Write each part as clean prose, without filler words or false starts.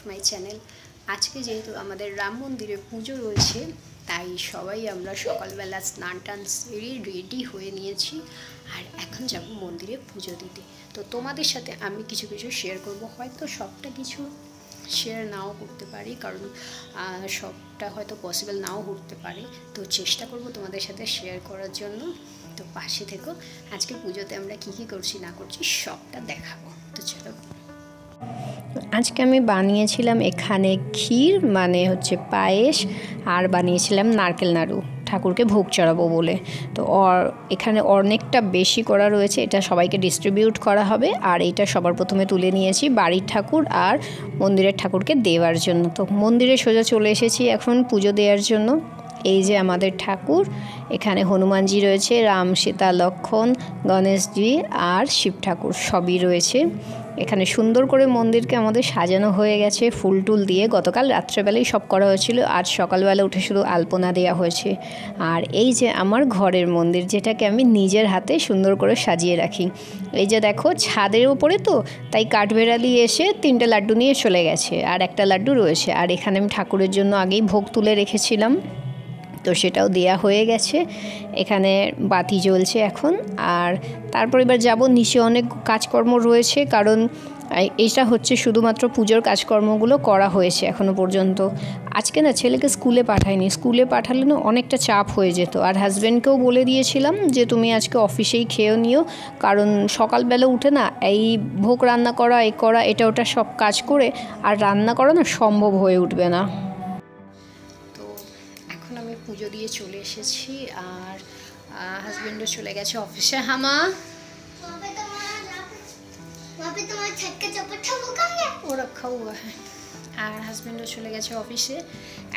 To my channel. আজকে যেহেতু আমাদের রাম মন্দিরে পুজো রয়েছে, তাই সবাই আমরা সকালবেলা স্নান টান সেরে রেডি হয়ে নিয়েছি আর এখন যাব মন্দিরে পুজো দিতে। তো তোমাদের সাথে আমি কিছু কিছু শেয়ার করব, হয়তো সবটা কিছু শেয়ার নাও করতে পারি, কারণ সবটা হয়তো পসিবল নাও করতে পারে। তো চেষ্টা করব তোমাদের সাথে শেয়ার করার জন্য। তো পাশে থেকো, আজকে পুজোতে আমরা কী কী করছি না করছি সবটা দেখাবো। তো চলো, আজকে আমি বানিয়েছিলাম এখানে ক্ষীর মানে হচ্ছে পায়েস, আর বানিয়েছিলাম নারকেল নাড়ু ঠাকুরকে ভোগ চড়াবো বলে। তো এখানে অনেকটা বেশি করা রয়েছে, এটা সবাইকে ডিস্ট্রিবিউট করা হবে। আর এইটা সবার প্রথমে তুলে নিয়েছি বাড়ির ঠাকুর আর মন্দিরের ঠাকুরকে দেওয়ার জন্য। তো মন্দিরে সোজা চলে এসেছি এখন পুজো দেওয়ার জন্য। এই যে আমাদের ঠাকুর, এখানে হনুমানজি রয়েছে, রাম সীতা লক্ষ্মণ, গণেশজি আর শিব ঠাকুর সবই রয়েছে। এখানে সুন্দর করে মন্দিরকে আমাদের সাজানো হয়ে গেছে ফুল টুল দিয়ে। গতকাল রাত্রেবেলায় সব করা হয়েছিল, আজ সকালবেলা উঠে শুধু আলপনা দেওয়া হয়েছে। আর এই যে আমার ঘরের মন্দির, যেটাকে আমি নিজের হাতে সুন্দর করে সাজিয়ে রাখি। এই যে দেখো, ছাদের উপরে তো, তাই কাঠবেড়ালি এসে 3টে লাড্ডু নিয়ে চলে গেছে, আর একটা লাড্ডু রয়েছে। আর এখানে আমি ঠাকুরের জন্য আগেই ভোগ তুলে রেখেছিলাম, তো সেটাও দেয়া হয়ে গেছে। এখানে বাতি জ্বলছে এখন। আর তারপর এবার যাব নিচে, অনেক কাজকর্ম রয়েছে, কারণ এটা হচ্ছে শুধুমাত্র পুজোর কাজকর্মগুলো করা হয়েছে এখনও পর্যন্ত। আজকে না ছেলেকে স্কুলে পাঠাইনি, স্কুলে পাঠালে না অনেকটা চাপ হয়ে যেত। আর হাজব্যান্ডকেও বলে দিয়েছিলাম যে তুমি আজকে অফিসেই খেয়ে নিও, কারণ সকালবেলা উঠে না এই ভোগ রান্না করা, এই করা, এটা ওটা সব কাজ করে আর রান্না করা না সম্ভব হয়ে উঠবে না। আমি পুজো দিয়ে চলে এসেছি আর হাজবেন্ডও চলে গেছে অফিসে। হামা ও রাখা হুয়া হ্যাঁ। আর হাজব্যান্ডও চলে গেছে অফিসে।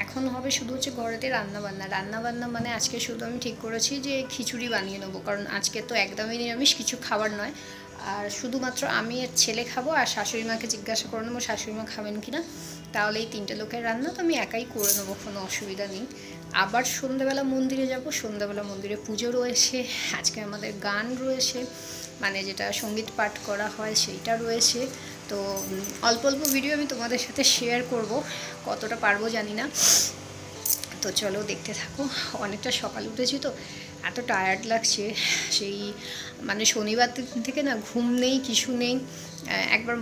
এখন হবে শুধু হচ্ছে ঘরেতে রান্নাবান্না মানে আজকে শুধু আমি ঠিক করেছি যে খিচুড়ি বানিয়ে নেবো, কারণ আজকে তো একদমই নিরামিষ, কিছু খাবার নয়। আর শুধুমাত্র আমি আর ছেলে খাবো, আর শাশুড়ি মাকে জিজ্ঞাসা করে নেবো শাশুড়ি মা খাবেন কি না। তাহলে এই 3টে লোকের রান্না তো আমি একাই করে নেবো, কোনো অসুবিধা নেই। আবার সন্ধ্যাবেলা মন্দিরে যাব, সন্ধ্যাবেলা মন্দিরে পুজো রয়েছে। আজকে আমাদের গান রয়েছে, মানে যেটা সঙ্গীত পাঠ করা হয় সেইটা রয়েছে। তো অল্প অল্প ভিডিও আমি তোমাদের সাথে শেয়ার করব, কতটা পারবো জানি না। তো চলো দেখতে থাকো। অনেকটা সকাল উঠেছি তো এত টায়ার্ড লাগছে, সেই মানে শনিবার থেকে না ঘুম নেই, কিছু নেই। একবার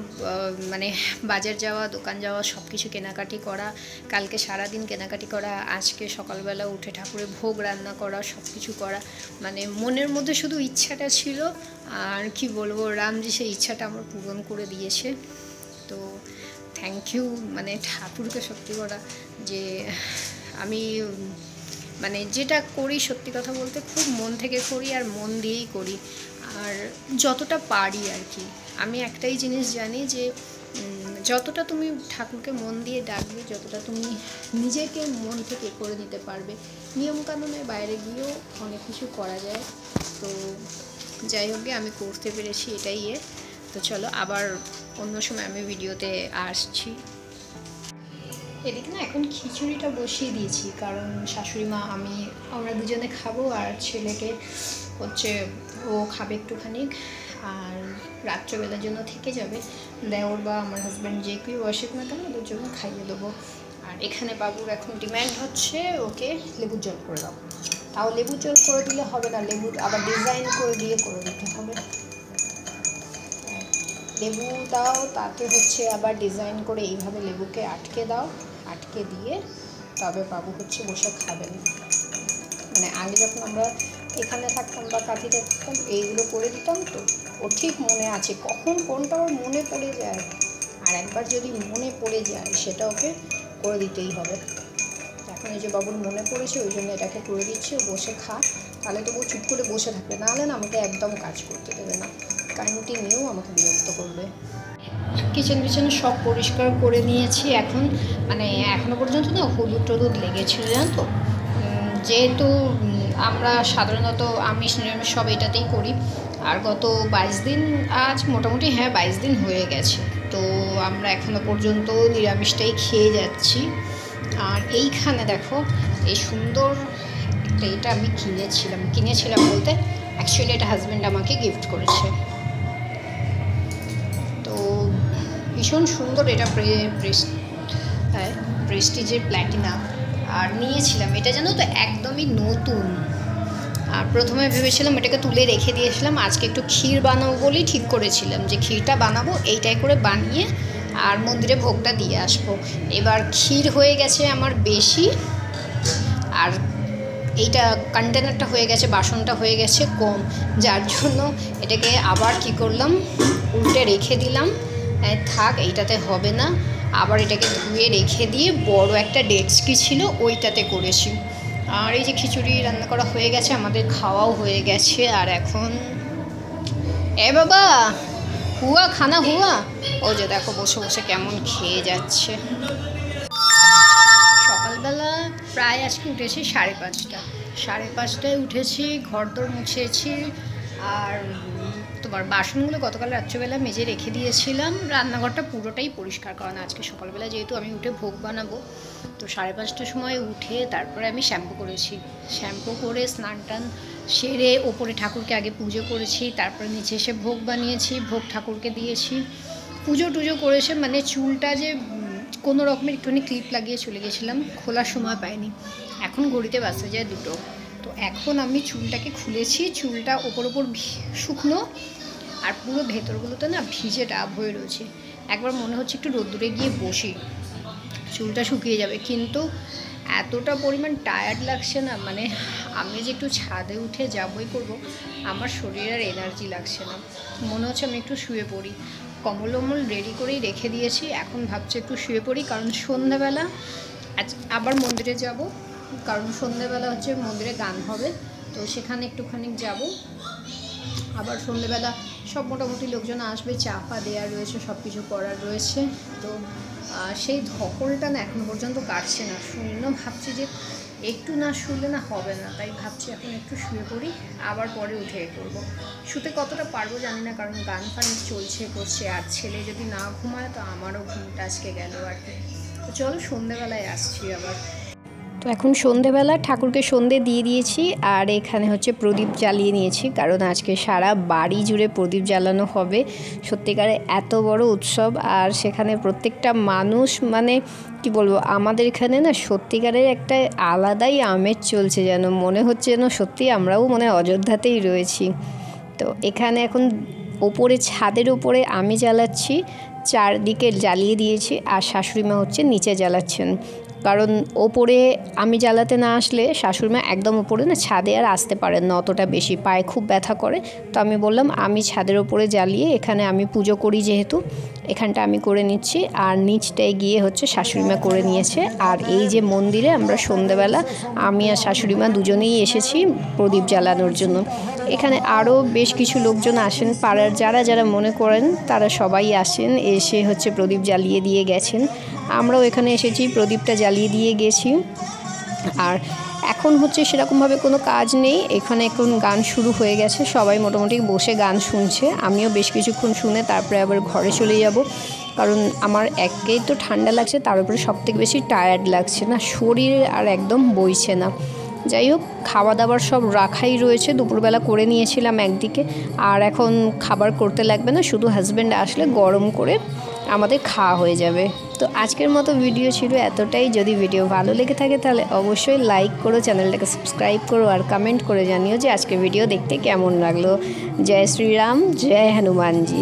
মানে বাজার যাওয়া, দোকান যাওয়া, সব কিছু কেনাকাটি করা, কালকে সারাদিন কেনাকাটি করা, আজকে সকালবেলা উঠে ঠাকুরের ভোগ রান্না করা, সব কিছু করা। মানে মনের মধ্যে শুধু ইচ্ছাটা ছিল, আর কি বলবো, রামজি সেই ইচ্ছাটা আমার পূরণ করে দিয়েছে। তো থ্যাংক ইউ মানে ঠাকুরকে, সত্যি করা যে আমি মানে যেটা করি সত্যি কথা বলতে খুব মন থেকে করি আর মন দিয়েই করি, আর যতটা পারি আর কি। আমি একটাই জিনিস জানি যে যতটা তুমি ঠাকুরকে মন দিয়ে ডাকবে, যতটা তুমি নিজেকে মন থেকে করে দিতে পারবে, নিয়মকানুনের বাইরে গিয়েও অনেক কিছু করা যায়। তো যাই হোক, আমি করতে পেরেছি, এটাই তো চলো আবার অন্য সময় আমি ভিডিওতে আসছি। এদিকে না এখন খিচুড়িটা বসিয়ে দিয়েছি, কারণ শাশুড়ি মা আমরা দুজনে খাবো, আর ছেলেকে হচ্ছে ও খাবে একটুখানি, আর রাত্রেবেলার জন্য থেকে যাবে। দেওর বা আমার হাজব্যান্ড যে কেউ আসুক না কেন, ওদের জন্য খাইয়ে দেবো। আর এখানে বাবুর এখন ডিম্যান্ড হচ্ছে ওকে লেবুর জল করে দাও। তাও লেবুর জল করে দিলে হবে না, লেবু আবার ডিজাইন করে দিতে হবে। লেবু দাও, তাতে হচ্ছে আবার ডিজাইন করে এইভাবে লেবুকে আটকে দাও, আটকে দিয়ে তবে বাবু হচ্ছে বসে খাবেন। মানে আগে যখন আমরা এখানে থাকতাম বা কাঁথিতে থাকতাম, এইগুলো করে দিতাম, তো ও ঠিক মনে আছে কখন কোনটা ওর মনে পড়ে যায়। আর একবার যদি মনে পড়ে যায় সেটা ওকে করে দিতেই হবে। এখন এই যে বাবুর মনে পড়েছে, ওই জন্য এটাকে করে দিচ্ছি, ও বসে খা, তাহলে তো ও চুপ করে বসে থাকবে, নাহলে না আমাকে একদম কাজ করতে দেবে না, কন্টিনিউ আমাকে বিরক্ত করবে। কিচেন সব পরিষ্কার করে নিয়েছি এখন, মানে এখনও পর্যন্ত না হলুদ টলুদ লেগেছিল, জানো তো। যেহেতু আমরা সাধারণত আমিষ নিরামিষ সব এটাতেই করি, আর গত 22 দিন, আজ মোটামুটি 22 দিন হয়ে গেছে, তো আমরা এখনও পর্যন্ত নিরামিষটাই খেয়ে যাচ্ছি। আর এইখানে দেখো, এই সুন্দর এটা আমি কিনেছিলাম বলতে অ্যাকচুয়ালি এটা হাজব্যান্ড আমাকে গিফট করেছে। তো ভীষণ সুন্দর, এটা প্রেস্টিজের প্ল্যাটিনা, আর নিয়েছিলাম এটা জানো তো একদমই নতুন। আর প্রথমে ভেবেছিলাম এটাকে তুলে রেখে দিয়েছিলাম, আজকে একটু ক্ষীর বানাবো বলেই ঠিক করেছিলাম যে ক্ষীরটা বানাবো, এইটাই করে বানিয়ে আর মন্দিরে ভোগটা দিয়ে আসবো। এবার ক্ষীর হয়ে গেছে আমার বেশি, আর এইটা কন্টেনারটা হয়ে গেছে, বাসনটা হয়ে গেছে কম, যার জন্য এটাকে আবার কি করলাম, উল্টে রেখে দিলাম। থাক, এইটাতে হবে না, আবার এটাকে ধুয়ে রেখে দিয়ে বড় একটা ডেক্সকি ছিল ওইটাতে করেছি। আর এই যে খিচুড়ি রান্না করা হয়ে গেছে, আমাদের খাওয়াও হয়ে গেছে। আর এখন বাবা হুয়া খানা হুয়া, ও যে দেখো বসে বসে কেমন খেয়ে যাচ্ছে। সকালবেলা প্রায় আজকে উঠেছি 5:30, 5:30টায় উঠেছি, ঘরদোর মুছেছি। আর তোমার বাসনগুলো গতকাল রাত্রেবেলা মেজে রেখে দিয়েছিলাম, রান্নাঘরটা পুরোটাই পরিষ্কার করা না। আজকে সকালবেলা যেহেতু আমি উঠে ভোগ বানাবো, তো 5:30টার সময় উঠে তারপরে আমি শ্যাম্পু করেছি। শ্যাম্পু করে স্নান টান সেরে ওপরে ঠাকুরকে আগে পুজো করেছি, তারপরে নিচে এসে ভোগ বানিয়েছি, ভোগ ঠাকুরকে দিয়েছি, পুজো টুজো করেছে। মানে চুলটা যে কোনো রকমের একটুখানি ক্লিপ লাগিয়ে চলে গেছিলাম, খোলার সময় পাইনি। এখন ঘড়িতে বাজতে যায় 2টো। তো এখন আমি চুলটাকে খুলেছি, চুলটা ওপর শুকনো, আর পুরো ভেতরগুলোতে না ভিজে ডাব হয়ে রয়েছে। একবার মনে হচ্ছে একটু রোদ্দুরে গিয়ে বসি, চুলটা শুকিয়ে যাবে, কিন্তু এতটা পরিমাণ টায়ার্ড লাগছে না, মানে আমি যে একটু ছাদে উঠে যাবই করবো, আমার শরীরে আর এনার্জি লাগছে না। মনে হচ্ছে আমি একটু শুয়ে পড়ি। কম্বল রেডি করেই রেখে দিয়েছি, এখন ভাবছি একটু শুয়ে পড়ি, কারণ সন্ধ্যাবেলা আবার মন্দিরে যাব, কারণ সন্ধ্যাবেলা হচ্ছে মন্দিরে গান হবে, তো সেখানে একটুখানি যাব। আবার সন্ধ্যেবেলা সব মোটামুটি লোকজন আসবে, চা ফা দেওয়ার রয়েছে, সব কিছু করার রয়েছে। তো সেই ধকলটা না এখন পর্যন্ত কাটছে না। শূন্য ভাবছি যে একটু না শুলে না হবে না, তাই ভাবছি এখন একটু শুয়ে পড়ি, আবার পরে উঠে করব। শুতে কতটা পারবো জানি না, কারণ গান ফান চলছে করছে, আর ছেলে যদি না ঘুমায় তো আমারও ঘুমটা আজকে গেল আর কি। তো চলো সন্ধ্যেবেলায় আসছি আবার। তো এখন সন্ধেবেলা ঠাকুরকে সন্ধে দিয়ে দিয়েছি, আর এখানে হচ্ছে প্রদীপ জ্বালিয়ে নিয়েছি, কারণ আজকে সারা বাড়ি জুড়ে প্রদীপ জ্বালানো হবে। সত্যিকারে এত বড় উৎসব, আর সেখানে প্রত্যেকটা মানুষ, মানে কি বলবো, আমাদের এখানে না সত্যিকারের একটা আলাদাই আমেজ চলছে, যেন মনে হচ্ছে যেন সত্যি আমরাও মনে অযোধ্যাতেই রয়েছি। তো এখানে এখন ওপরে ছাদের উপরে আমি জ্বালাচ্ছি, চারদিকে জ্বালিয়ে দিয়েছি, আর শাশুড়িমা হচ্ছে নিচে জ্বালাচ্ছেন। কারণ ওপরে আমি জ্বালাতে না আসলে শাশুড়িমা একদম উপরে না ছাদে আর আসতে পারেন না, অতটা বেশি পায়ে খুব ব্যথা করে। তো আমি বললাম আমি ছাদের ওপরে জ্বালিয়ে, এখানে আমি পুজো করি যেহেতু, এখানটা আমি করে নিচ্ছি, আর নিচটায় গিয়ে হচ্ছে শাশুড়িমা করে নিয়েছে। আর এই যে মন্দিরে আমরা সন্ধ্যেবেলা আমি আর শাশুড়িমা দুজনেই এসেছি প্রদীপ জ্বালানোর জন্য। এখানে আরও বেশ কিছু লোকজন আসেন, পাড়ার যারা মনে করেন তারা সবাই আসেন, এসে হচ্ছে প্রদীপ জ্বালিয়ে দিয়ে গেছেন। আমরাও এখানে এসেছি, প্রদীপটা জ্বালিয়ে দিয়ে গেছি। আর এখন হচ্ছে সেরকমভাবে কোনো কাজ নেই, এখানে এখন গান শুরু হয়ে গেছে, সবাই মোটামুটি বসে গান শুনছে। আমিও বেশ কিছুক্ষণ শুনে তারপরে আবার ঘরে চলে যাব, কারণ আমার একেই তো ঠান্ডা লাগছে, তার উপরে সবথেকে বেশি টায়ার্ড লাগছে, না শরীর আর একদম বইছে না। যাই হোক, খাওয়া দাওয়ার সব রাখাই রয়েছে, দুপুরবেলা করে নিয়েছিলাম একদিকে, আর এখন খাবার করতে লাগবে না, শুধু হাজব্যান্ড আসলে গরম করে আমাদের খাওয়া হয়ে যাবে। তো আজকের মতো ভিডিও ছিল এতটাই। যদি ভিডিও ভালো লেগে থাকে তাহলে অবশ্যই লাইক করো, চ্যানেলটাকে সাবস্ক্রাইব করো, আর কমেন্ট করে জানিও যে আজকে ভিডিও দেখতে কেমন লাগলো। জয় শ্রীরাম, জয় হনুমানজি।